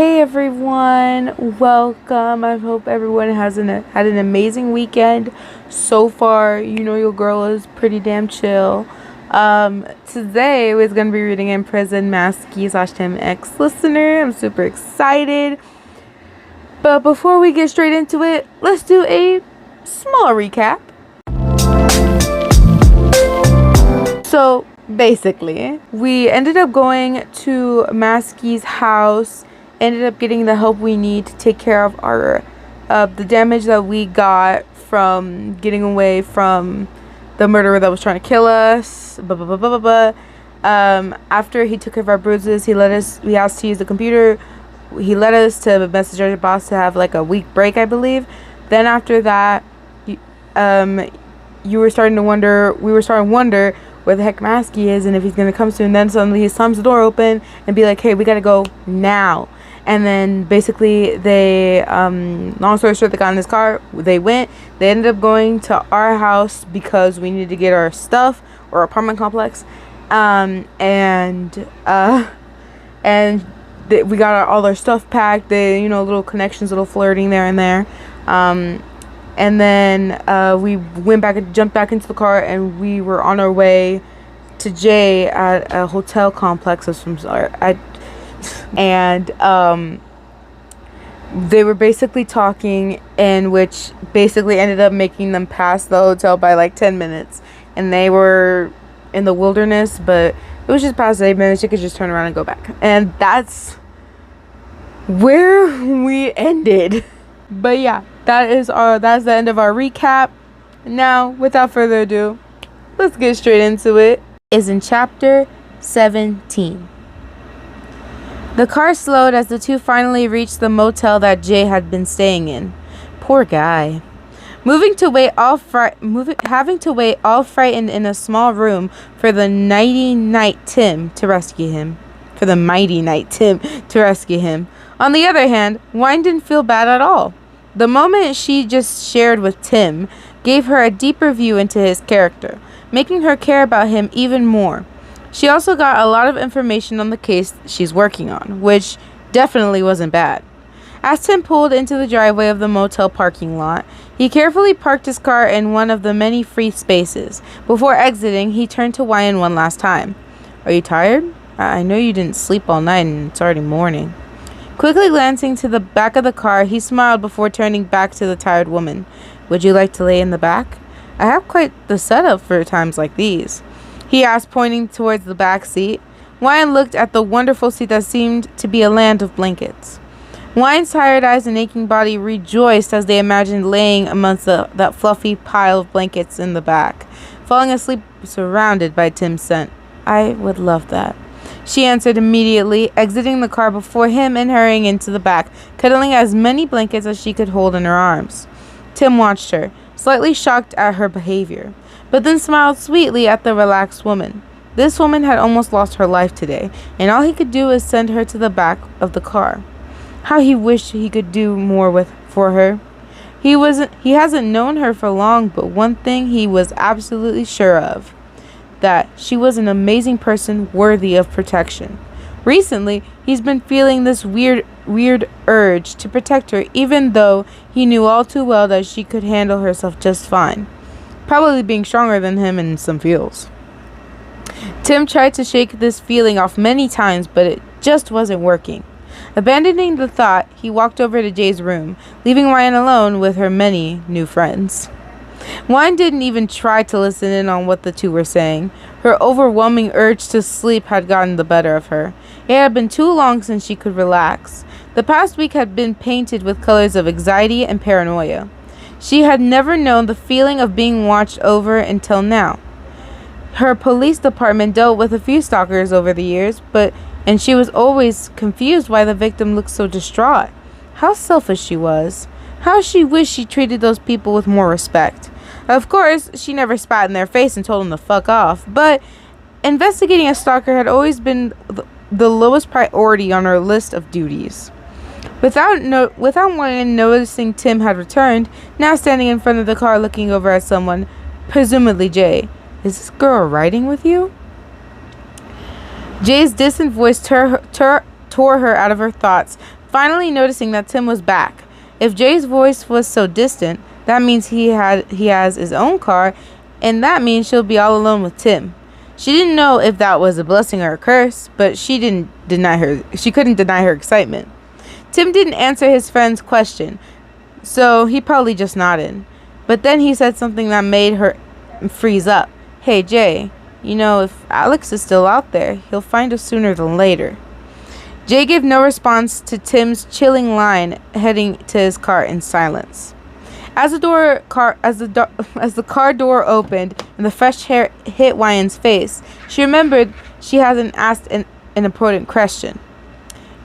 Hey everyone, welcome. I hope everyone has had an amazing weekend so far. You know your girl is pretty damn chill. Today we're gonna be reading Imprisoned, masky / listener. I'm super excited. But before we get straight into it, let's do a small recap. So basically, we ended up going to Masky's house. Ended up getting the help we need to take care of our the damage that we got from getting away from the murderer that was trying to kill us. After he took care of our bruises, we asked to use the computer. He led us to message our boss to have like a week break, I believe. Then after that, we were starting to wonder where the heck Masky is and if he's gonna come soon. Then suddenly he slams the door open and be like, hey, we gotta go now. And then basically they, long story short, they got in his car. They ended up going to our house because we needed to get our stuff, or apartment complex. We got all our stuff packed. They, little connections, little flirting there and there. And then we jumped back into the car, and we were on our way to Jay at a hotel complex. And they were basically talking, in which basically ended up making them pass the hotel by like 10 minutes. And they were in the wilderness, but it was just past 8 minutes. You could just turn around and go back. And that's where we ended. But yeah, that's the end of our recap. Now, without further ado, let's get straight into it. Is in chapter 17. The car slowed as the two finally reached the motel that Jay had been staying in. Poor guy. Having to wait all frightened in a small room for the mighty knight Tim to rescue him. On the other hand, Wine didn't feel bad at all. The moment she just shared with Tim gave her a deeper view into his character, making her care about him even more. She also got a lot of information on the case she's working on, which definitely wasn't bad. As Tim pulled into the driveway of the motel parking lot, he carefully parked his car in one of the many free spaces. Before exiting, he turned to Wyan one last time. Are you tired? I know you didn't sleep all night and it's already morning. Quickly glancing to the back of the car, he smiled before turning back to the tired woman. Would you like to lay in the back? I have quite the setup for times like these, he asked, pointing towards the back seat. Wyan looked at the wonderful seat that seemed to be a land of blankets. Wyan's tired eyes and aching body rejoiced as they imagined laying amongst that fluffy pile of blankets in the back, falling asleep surrounded by Tim's scent. I would love that, she answered immediately, exiting the car before him and hurrying into the back, cuddling as many blankets as she could hold in her arms. Tim watched her, slightly shocked at her behavior, but then smiled sweetly at the relaxed woman. This woman had almost lost her life today, and all he could do was send her to the back of the car. How he wished he could do more for her. He hasn't known her for long, but one thing he was absolutely sure of, that she was an amazing person worthy of protection. Recently, he's been feeling this weird urge to protect her, even though he knew all too well that she could handle herself just fine, probably being stronger than him in some fields. Tim tried to shake this feeling off many times, but it just wasn't working. Abandoning the thought, he walked over to Jay's room, leaving Ryan alone with her many new friends. Wine didn't even try to listen in on what the two were saying. Her overwhelming urge to sleep had gotten the better of her. It had been too long since she could relax. The past week had been painted with colors of anxiety and paranoia. She had never known the feeling of being watched over until now. Her police department dealt with a few stalkers over the years, and she was always confused why the victim looked so distraught. How selfish she was. How she wished she treated those people with more respect. Of course, she never spat in their face and told them to fuck off, but investigating a stalker had always been the lowest priority on her list of duties. Without Wyan noticing Tim had returned, now standing in front of the car looking over at someone, presumably Jay. Is this girl riding with you? Jay's distant voice tore her out of her thoughts, finally noticing that Tim was back. If Jay's voice was so distant, that means he has his own car, and that means she'll be all alone with Tim. She didn't know if that was a blessing or a curse, but she couldn't deny her excitement. Tim didn't answer his friend's question, so he probably just nodded. But then he said something that made her freeze up. "Hey, Jay, if Alex is still out there, he'll find us sooner than later." Jay gave no response to Tim's chilling line, heading to his car in silence. As the car door opened and the fresh air hit Ryan's face, she remembered she hasn't asked an important question.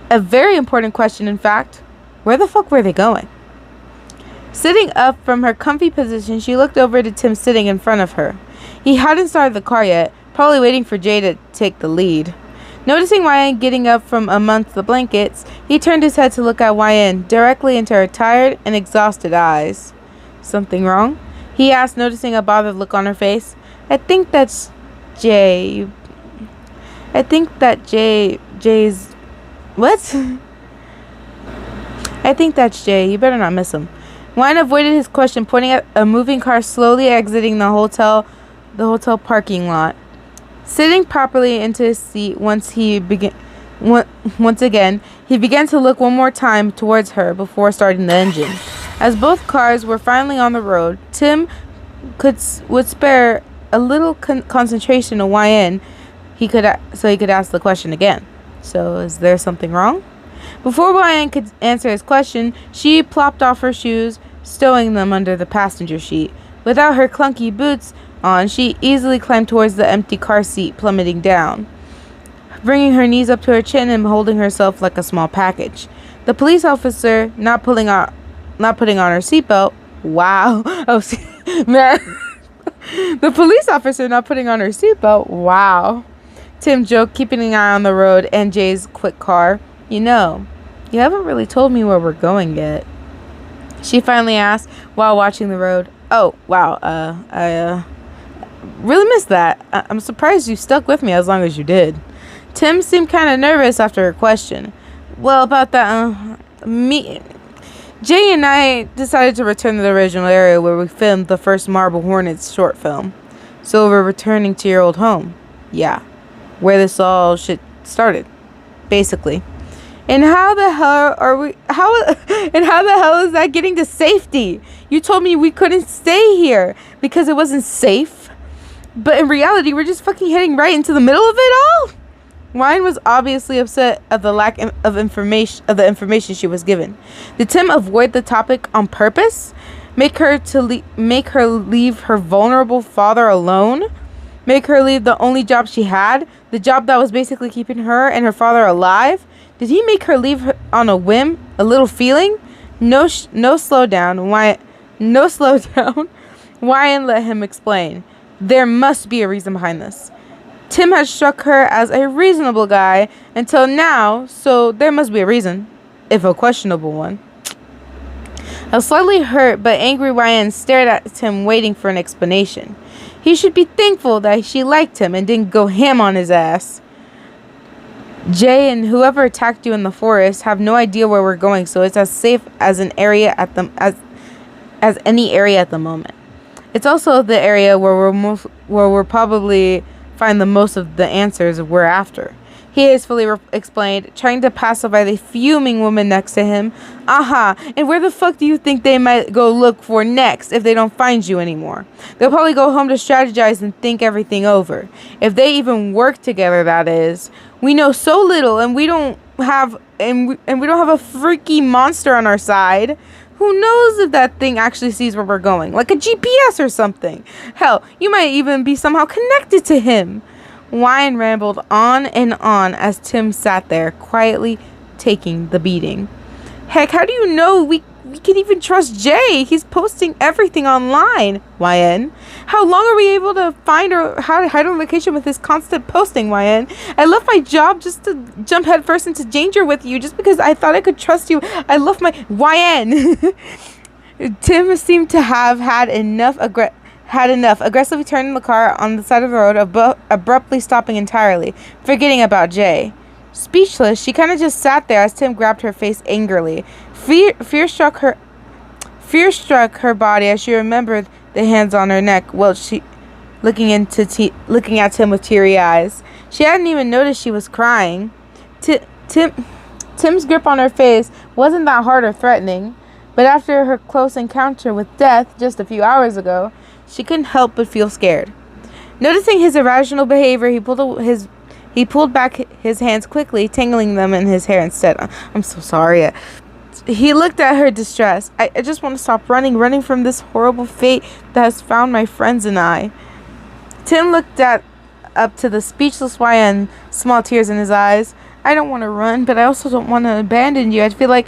A very important question, in fact. Where the fuck were they going? Sitting up from her comfy position, she looked over to Tim sitting in front of her. He hadn't started the car yet, probably waiting for Jay to take the lead. Noticing Ryan getting up from amongst the blankets, he turned his head to look at Ryan directly into her tired and exhausted eyes. "Something wrong?" he asked, noticing a bothered look on her face. I think that's Jay's... What? I think that's Jay. You better not miss him. Ryan avoided his question, pointing at a moving car slowly exiting the hotel parking lot. Sitting properly into his seat once again, he began to look one more time towards her before starting the engine. As both cars were finally on the road, Tim would spare a little concentration on Ryan. He could ask the question again. "So, is there something wrong?" Before Ryan could answer his question, she plopped off her shoes, stowing them under the passenger seat. Without her clunky boots on, she easily climbed towards the empty car seat, plummeting down, bringing her knees up to her chin and holding herself like a small package. The police officer not putting on her seatbelt. Wow. Oh, man. The police officer not putting on her seatbelt. Wow. Tim joked, keeping an eye on the road and Jay's quick car. "You haven't really told me where we're going yet," she finally asked while watching the road. "Oh, wow. I really missed that. I'm surprised you stuck with me as long as you did." Tim seemed kind of nervous after her question. "Well, about that, Jay and I decided to return to the original area where we filmed the first Marble Hornets short film. So we're returning to your old home." "Yeah. Where this all shit started, basically." And how the hell is that getting to safety? You told me we couldn't stay here because it wasn't safe. But in reality, we're just fucking heading right into the middle of it all? Ryan was obviously upset at the lack of information she was given. Did Tim avoid the topic on purpose? Make her leave her vulnerable father alone? Make her leave the only job she had? The job that was basically keeping her and her father alive? Did he make her leave her on a whim? A little feeling? No slowdown. Ryan let him explain. There must be a reason behind this. Tim had struck her as a reasonable guy until now, so there must be a reason, if a questionable one. A slightly hurt but angry Ryan stared at Tim, waiting for an explanation. He should be thankful that she liked him and didn't go ham on his ass. "Jay and whoever attacked you in the forest have no idea where we're going, so it's as safe as any area at the moment. It's also the area where we'll probably find the most of the answers we're after," he hastily explained, trying to pacify the fuming woman next to him. "Aha, and where the fuck do you think they might go look for next if they don't find you anymore? They'll probably go home to strategize and think everything over. If they even work together, that is. We know so little, and we don't have a freaky monster on our side. Who knows if that thing actually sees where we're going, like a GPS or something? Hell, you might even be somehow connected to him." Ryan rambled on and on as Tim sat there, quietly taking the beating. "Heck, how do you know we can even trust Jay? He's posting everything online, Ryan. How long are we able to find or hide our location with his constant posting, Ryan? I left my job just to jump headfirst into danger with you, just because I thought I could trust you. I left my... Ryan!" Tim seemed to have had enough, aggressively turning the car on the side of the road, abruptly stopping entirely, forgetting about Jay. Speechless, she kind of just sat there as Tim grabbed her face angrily. Fear struck her body as she remembered the hands on her neck. Well, she looking at Tim with teary eyes. She hadn't even noticed she was crying. Tim's grip on her face wasn't that hard or threatening, but after her close encounter with death just a few hours ago, she couldn't help but feel scared. Noticing his irrational behavior, he pulled back his hands quickly, tangling them in his hair instead. I'm so sorry. He looked at her distressed. I just want to stop running from this horrible fate that has found my friends and I. Tim looked up to the speechless YN, small tears in his eyes. I don't want to run, but I also don't want to abandon you. I feel like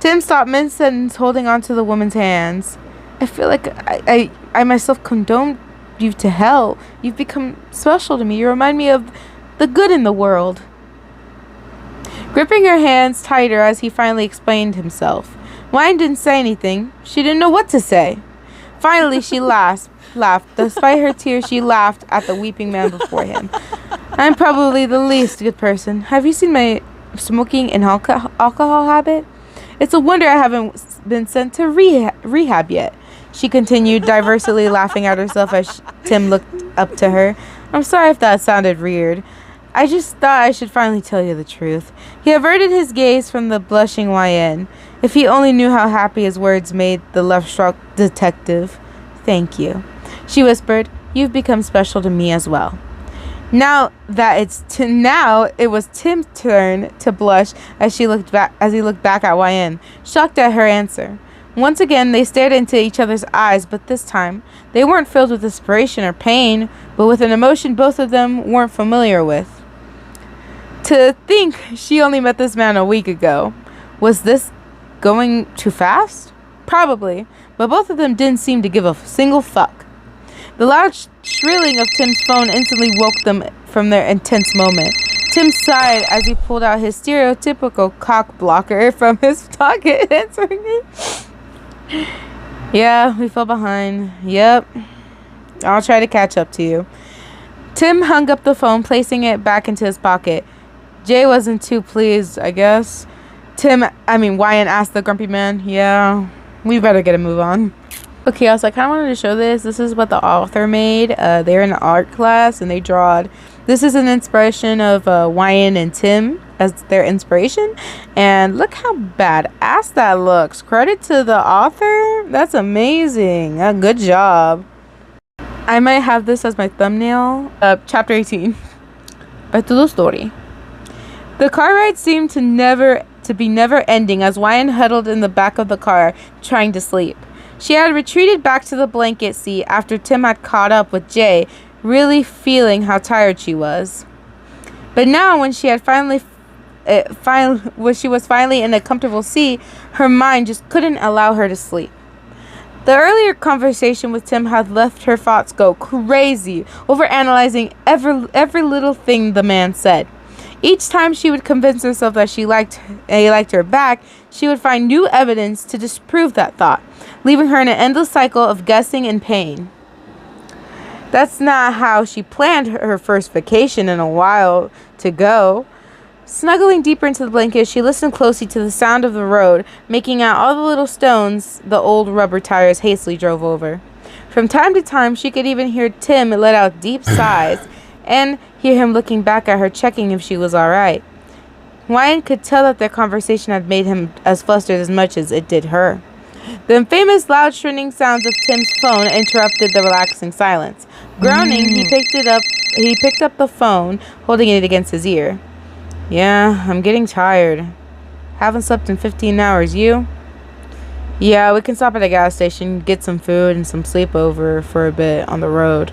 Tim stopped mid-sentence, holding on to the woman's hands. I feel like I myself condoned you to hell. You've become special to me. You remind me of the good in the world. Gripping her hands tighter as he finally explained himself. Wine didn't say anything. She didn't know what to say. Finally, she laughed. Despite her tears, she laughed at the weeping man before him. I'm probably the least good person. Have you seen my smoking and alcohol habit? It's a wonder I haven't been sent to rehab yet. She continued, diversely laughing at herself as Tim looked up to her. I'm sorry if that sounded weird. I just thought I should finally tell you the truth. He averted his gaze from the blushing YN. If he only knew how happy his words made the love-struck detective. Thank you. She whispered, you've become special to me as well. Now it was Tim's turn to blush as he looked back at YN, shocked at her answer. Once again, they stared into each other's eyes, but this time, they weren't filled with desperation or pain, but with an emotion both of them weren't familiar with. To think she only met this man a week ago. Was this going too fast? Probably, but both of them didn't seem to give a single fuck. The loud shrilling of Tim's phone instantly woke them from their intense moment. Tim sighed as he pulled out his stereotypical cock blocker from his pocket, answering it. Yeah, we fell behind. Yep. I'll try to catch up to you. Tim hung up the phone, placing it back into his pocket. Jay wasn't too pleased, I guess. YN asked the grumpy man. Yeah, we better get a move on. Okay, also, I kind of wanted to show this. This is what the author made. They're in an art class, and they drawed. This is an inspiration of YN and Tim as their inspiration. And look how badass that looks. Credit to the author. That's amazing. Good job. I might have this as my thumbnail. Chapter 18. Back to the story. The car ride seemed to be never ending as YN huddled in the back of the car, trying to sleep. She had retreated back to the blanket seat after Tim had caught up with Jay, really feeling how tired she was. But now, when she was finally in a comfortable seat, her mind just couldn't allow her to sleep. The earlier conversation with Tim had left her thoughts go crazy, overanalyzing every little thing the man said. Each time she would convince herself that he liked her back, she would find new evidence to disprove that thought, leaving her in an endless cycle of guessing and pain. That's not how she planned her first vacation in a while to go. Snuggling deeper into the blanket, she listened closely to the sound of the road, making out all the little stones the old rubber tires hastily drove over. From time to time, she could even hear Tim let out deep sighs, and hear him looking back at her, checking if she was alright. YN could tell that their conversation had made him as flustered as much as it did her. The infamous loud shrining sounds of Tim's phone interrupted the relaxing silence. Groaning, he picked up the phone, holding it against his ear. Yeah, I'm getting tired. Haven't slept in 15 hours, you? Yeah, we can stop at a gas station, get some food and some sleep over for a bit on the road.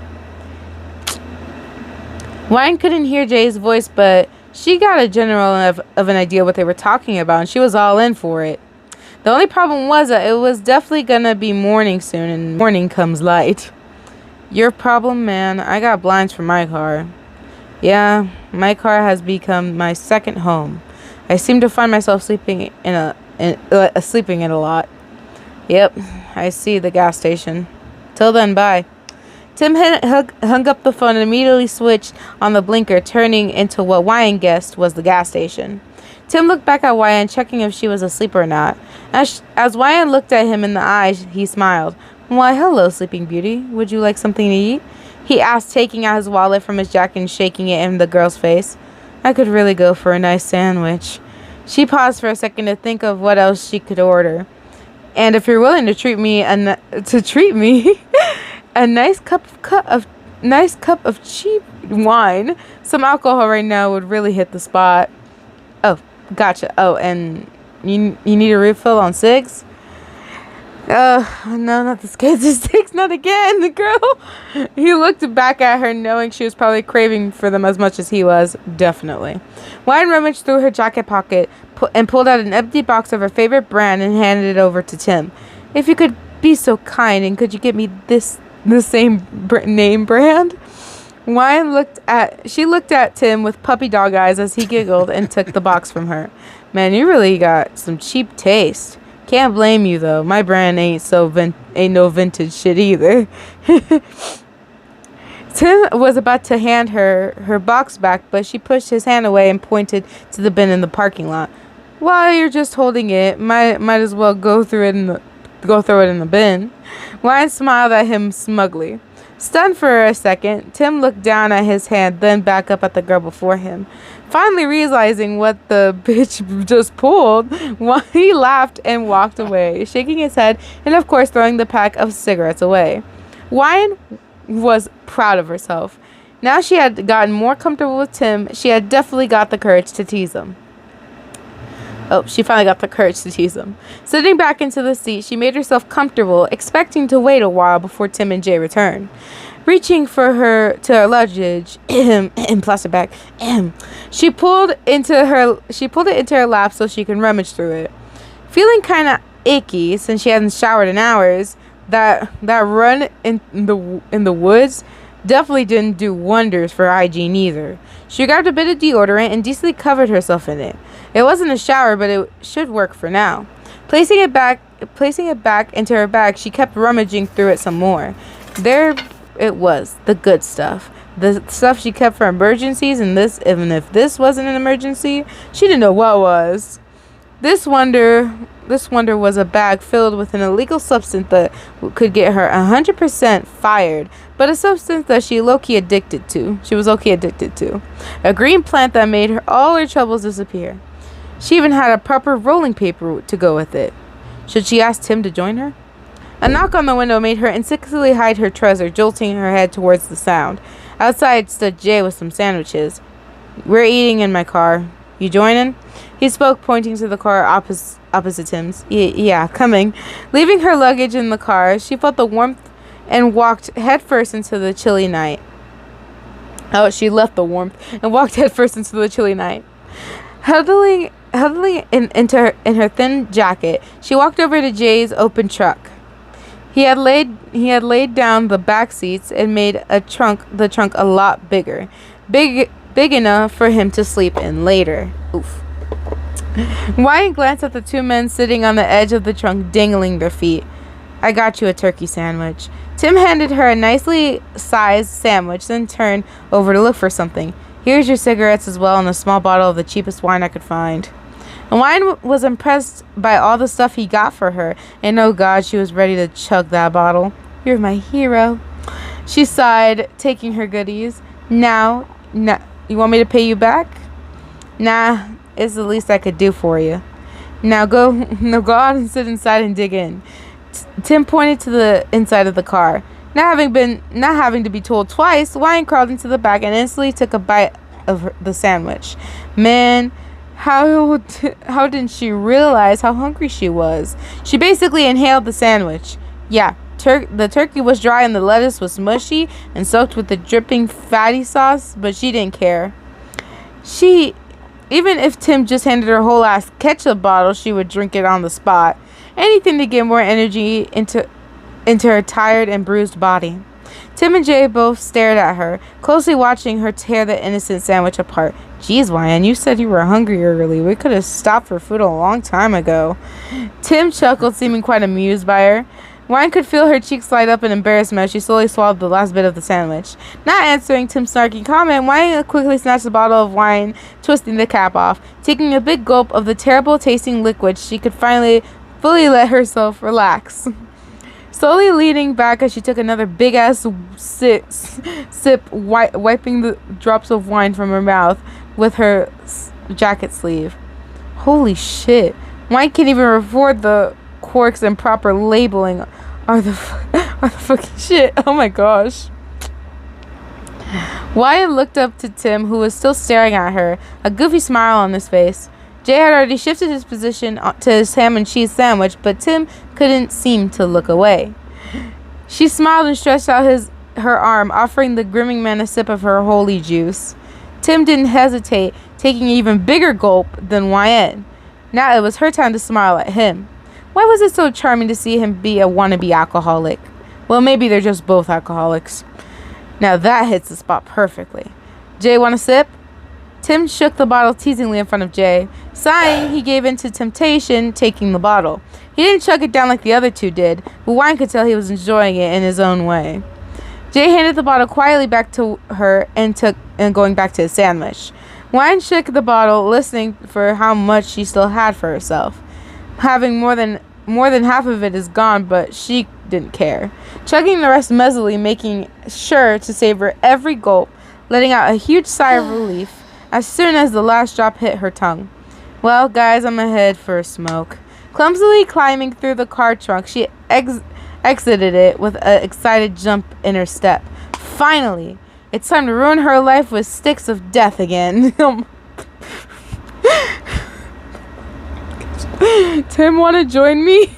YN couldn't hear Jay's voice, but she got a general of an idea what they were talking about, and she was all in for it. The only problem was that it was definitely gonna be morning soon, and morning comes light. Your problem, man. I got blinds for my car. Yeah, my car has become my second home. I seem to find myself sleeping in it a lot. Yep, I see the gas station. Till then, bye. Tim hung up the phone and immediately switched on the blinker, turning into what Wyan guessed was the gas station. Tim looked back at Wyan, checking if she was asleep or not. As Wyan looked at him in the eyes, he smiled. "Why, hello, Sleeping Beauty. Would you like something to eat?" he asked, taking out his wallet from his jacket and shaking it in the girl's face. "I could really go for a nice sandwich." She paused for a second to think of what else she could order. "And if you're willing to treat me a nice cup of cheap wine, some alcohol right now would really hit the spot." "Oh, gotcha. Oh, and you need a refill on cigs?" No, not the skates and sticks, not again." The girl. He looked back at her, knowing she was probably craving for them as much as he was. Definitely. Wyan rummaged through her jacket pocket and pulled out an empty box of her favorite brand and handed it over to Tim. "If you could be so kind, and could you get me the same name brand?" Wyan looked at Tim with puppy dog eyes as he giggled and took the box from her. "Man, you really got some cheap taste. Can't blame you though. My brand ain't no vintage shit either." Tim was about to hand her box back, but she pushed his hand away and pointed to the bin in the parking lot. "While you're just holding it, might as well go throw it in the bin." Wyan smiled at him smugly. Stunned for a second, Tim looked down at his hand, then back up at the girl before him. Finally realizing what the bitch just pulled, he laughed and walked away, shaking his head and of course throwing the pack of cigarettes away. Wyan was proud of herself. Now she had gotten more comfortable with Tim. She had definitely got the courage to tease him. She finally got the courage to tease him. Sitting back into the seat, she made herself comfortable, expecting to wait a while before Tim and Jay returned. Reaching for her luggage in plastic bag, she pulled it into her lap so she can rummage through it. Feeling kind of icky since she hadn't showered in hours, that run in the woods definitely didn't do wonders for hygiene either. She grabbed a bit of deodorant and decently covered herself in it. It wasn't a shower, but it should work for now. Placing it back into her bag, she kept rummaging through it some more. There it was, the good stuff. The stuff she kept for emergencies, and even if this wasn't an emergency, she didn't know what was. This wonder was a bag filled with an illegal substance that could get her 100% fired, but a substance that she was low-key addicted to. A green plant that made all her troubles disappear. She even had a proper rolling paper to go with it. Should she ask Tim to join her? A knock on the window made her instinctively hide her trouser, jolting her head towards the sound. Outside stood Jay with some sandwiches. "We're eating in my car. You joining?" He spoke, pointing to the car opposite Tim's. Yeah, coming." Leaving her luggage in the car, she felt the warmth and walked headfirst into the chilly night. She left the warmth and walked headfirst into the chilly night. Huddling in her thin jacket, she walked over to Jay's open truck. He had laid down the back seats and made the trunk a lot bigger. Big enough for him to sleep in later. Oof. Wyan glanced at the two men sitting on the edge of the trunk, dangling their feet. "I got you a turkey sandwich." Tim handed her a nicely sized sandwich, then turned over to look for something. "Here's your cigarettes as well, and a small bottle of the cheapest wine I could find." And Wyan was impressed by all the stuff he got for her, and oh god, she was ready to chug that bottle. "You're my hero," she sighed, taking her goodies. Now, you want me to pay you back?" "Nah, it's the least I could do for you. Now go out and sit inside and dig in." Tim pointed to the inside of the car. Not having to be told twice, Wyan crawled into the back and instantly took a bite of the sandwich. Man, how didn't she realize how hungry she was? She basically inhaled the sandwich. Yeah, the turkey was dry and the lettuce was mushy and soaked with the dripping fatty sauce, but she didn't care. Even if Tim just handed her a whole ass ketchup bottle, she would drink it on the spot. Anything to get more energy into her tired and bruised body. Tim and Jay both stared at her, closely watching her tear the innocent sandwich apart. "Geez, Wyan, you said you were hungry early. We could have stopped for food a long time ago." Tim chuckled, seeming quite amused by her. Wine could feel her cheeks light up in embarrassment as she slowly swallowed the last bit of the sandwich. Not answering Tim's snarky comment, Wine quickly snatched a bottle of wine, twisting the cap off. Taking a big gulp of the terrible-tasting liquid, she could finally fully let herself relax. Slowly leaning back as she took another big-ass sip, wiping the drops of wine from her mouth with her jacket sleeve. Holy shit. Wine can't even afford the corks and proper labeling are the fucking shit. Oh my gosh. Wyatt looked up to Tim, who was still staring at her, a goofy smile on his face. Jay had already shifted his position to his ham and cheese sandwich, but Tim couldn't seem to look away. She smiled and stretched out her arm, offering the grimming man a sip of her holy juice. Tim didn't hesitate, taking an even bigger gulp than Wyatt. Now it was her time to smile at him. Why was it so charming to see him be a wannabe alcoholic? Well, maybe they're just both alcoholics. Now that hits the spot perfectly. Jay, want a sip? Tim shook the bottle teasingly in front of Jay. Sighing, he gave in to temptation, taking the bottle. He didn't chug it down like the other two did, but Wine could tell he was enjoying it in his own way. Jay handed the bottle quietly back to her and going back to his sandwich. Wine shook the bottle, listening for how much she still had for herself. Having more than half of it is gone, but she didn't care. Chugging the rest messily, making sure to savor every gulp, letting out a huge sigh of relief as soon as the last drop hit her tongue. Well, guys, I'm ahead for a smoke. Clumsily climbing through the car trunk, she exited it with an excited jump in her step. Finally, it's time to ruin her life with sticks of death again. Tim, want to join me?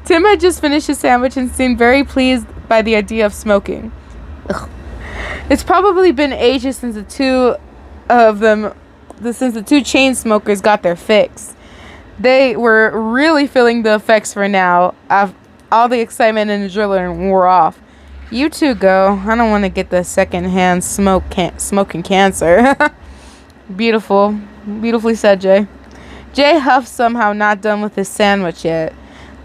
Tim had just finished his sandwich and seemed very pleased by the idea of smoking. Ugh. It's probably been ages since the two chain smokers got their fix. They were really feeling the effects for now. All the excitement and adrenaline wore off. You two go. I don't want to get the secondhand smoking cancer. Beautifully said, Jay. Jay huffed, somehow not done with his sandwich yet.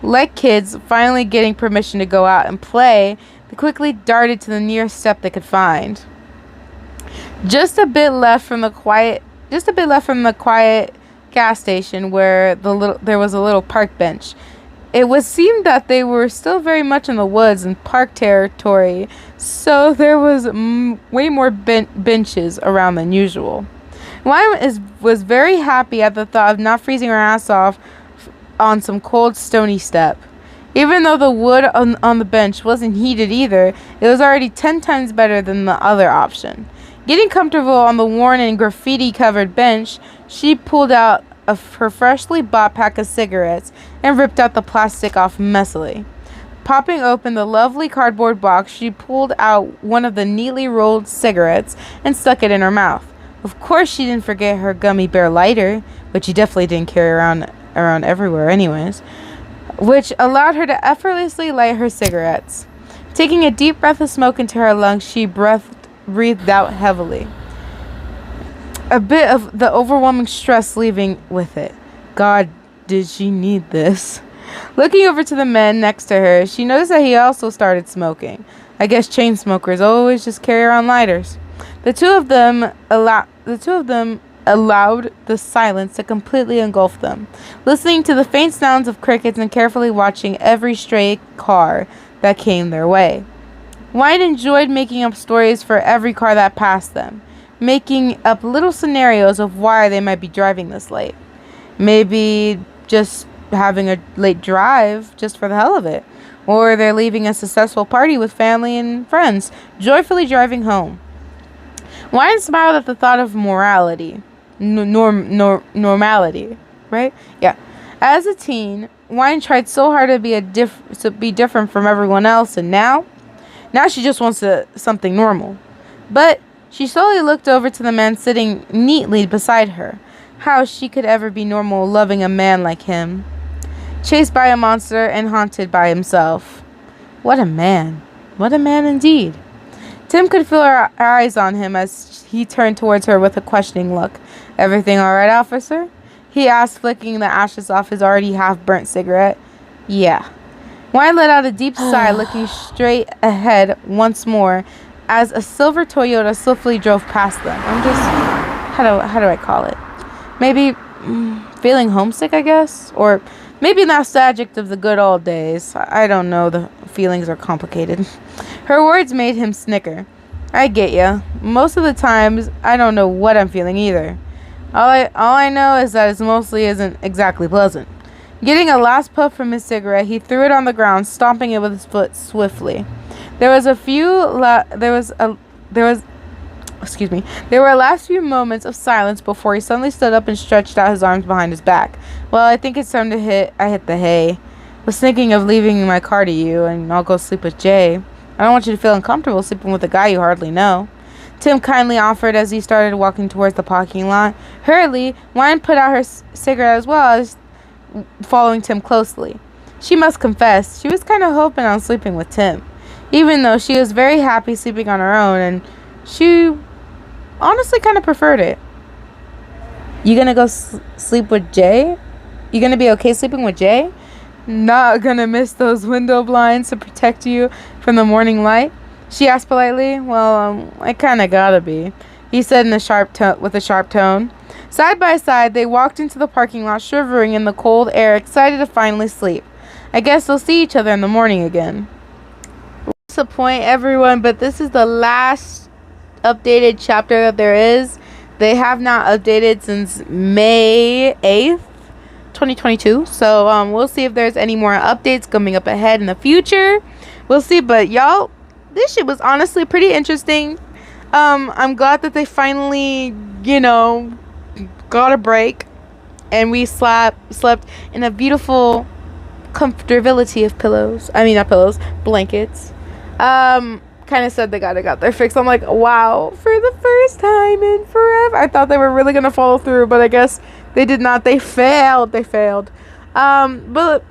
Like kids finally getting permission to go out and play, they quickly darted to the nearest step they could find. Just a bit left from the quiet gas station where there was a little park bench. It would seem that they were still very much in the woods and park territory, so there was way more benches around than usual. Wine was very happy at the thought of not freezing her ass off on some cold, stony step. Even though the wood on the bench wasn't heated either, it was already 10 times better than the other option. Getting comfortable on the worn and graffiti-covered bench, she pulled out her freshly bought pack of cigarettes and ripped out the plastic off messily. Popping open the lovely cardboard box, she pulled out one of the neatly rolled cigarettes and stuck it in her mouth. Of course, she didn't forget her gummy bear lighter, which she definitely didn't carry around everywhere anyways, which allowed her to effortlessly light her cigarettes. Taking a deep breath of smoke into her lungs, she breathed out heavily, a bit of the overwhelming stress leaving with it. God, did she need this? Looking over to the man next to her, she noticed that he also started smoking. I guess chain smokers always just carry around lighters. The two of them allowed the silence to completely engulf them, listening to the faint sounds of crickets and carefully watching every stray car that came their way. Wyatt enjoyed making up stories for every car that passed them, making up little scenarios of why they might be driving this late. Maybe just having a late drive just for the hell of it, or they're leaving a successful party with family and friends, joyfully driving home. Wyatt smiled at the thought of morality. Normality, right? Yeah. As a teen, Wyatt tried so hard to be different from everyone else, and now she just wants something normal. But she slowly looked over to the man sitting neatly beside her. How she could ever be normal loving a man like him? Chased by a monster and haunted by himself. What a man. What a man indeed. Tim could feel her eyes on him as he turned towards her with a questioning look. Everything all right, officer? He asked, flicking the ashes off his already half-burnt cigarette. Yeah. Wine let out a deep sigh, looking straight ahead once more as a silver Toyota swiftly drove past them. I'm just... How do I call it? Maybe feeling homesick, I guess? Or maybe nostalgic of the good old days. I don't know. The feelings are complicated. Her words made him snicker. I get ya. Most of the times, I don't know what I'm feeling either. All I know is that it mostly isn't exactly pleasant. Getting a last puff from his cigarette, he threw it on the ground, stomping it with his foot swiftly. There were a last few moments of silence before he suddenly stood up and stretched out his arms behind his back. Well, I think it's time to hit the hay. Was thinking of leaving my car to you, and I'll go sleep with Jay. I don't want you to feel uncomfortable sleeping with a guy you hardly know. Tim kindly offered as he started walking towards the parking lot. Hurriedly, Wine put out her cigarette as well as following Tim closely. She must confess, she was kind of hoping on sleeping with Tim, even though she was very happy sleeping on her own, and she honestly kind of preferred it. You gonna go sleep with Jay? You gonna be okay sleeping with Jay? Not gonna miss those window blinds to protect you from the morning light? She asked politely. Well, I kinda gotta be, he said with a sharp tone. Side by side, they walked into the parking lot, shivering in the cold air, excited to finally sleep. I guess they'll see each other in the morning again. Disappoint everyone, but this is the last updated chapter that there is. They have not updated since May 8th, 2022. So we'll see if there's any more updates coming up ahead in the future. We'll see, but y'all, this shit was honestly pretty interesting. I'm glad that they finally, got a break and we slept in a beautiful comfortability of blankets. Kind of said they got their fix. I'm like, wow, for the first time in forever. I thought they were really gonna follow through, but I guess they did not. They failed. But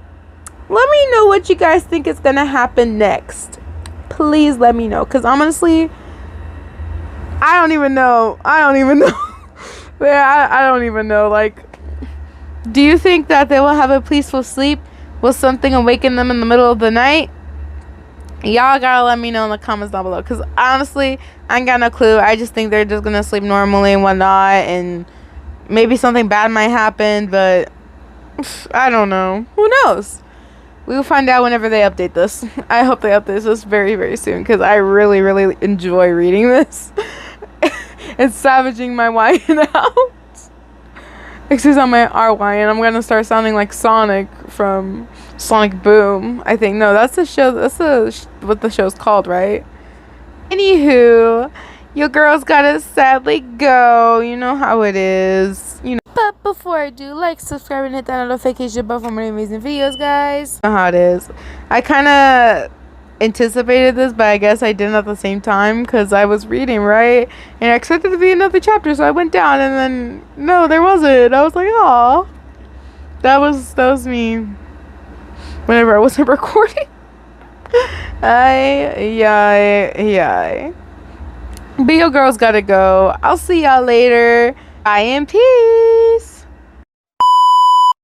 let me know what you guys think is gonna happen next. Please let me know, because honestly, I don't even know. Yeah, I don't even know. Like, do you think that they will have a peaceful sleep? Will something awaken them in the middle of the night? Y'all gotta let me know in the comments down below, because honestly, I ain't got no clue. I just think they're just gonna sleep normally and whatnot, and maybe something bad might happen, but I don't know. Who knows? We will find out whenever they update this. I hope they update this very, very soon, because I really, really enjoy reading this. It's savaging my wine out. Excuse my RY, and I'm gonna start sounding like Sonic from Sonic Boom. I think that's the show. What the show's called, right? Anywho, your girl's gotta sadly go. You know how it is. But before I do, subscribe, and hit that notification bell for more amazing videos, guys. You know how it is. I kind of anticipated this, but I guess I didn't at the same time, because I was reading, right? And I expected to be another chapter, so I went down, and then no, there wasn't. I was like, aw. That was me whenever I wasn't recording. Yeah. But your girl's gotta go. I'll see y'all later. Bye and peace.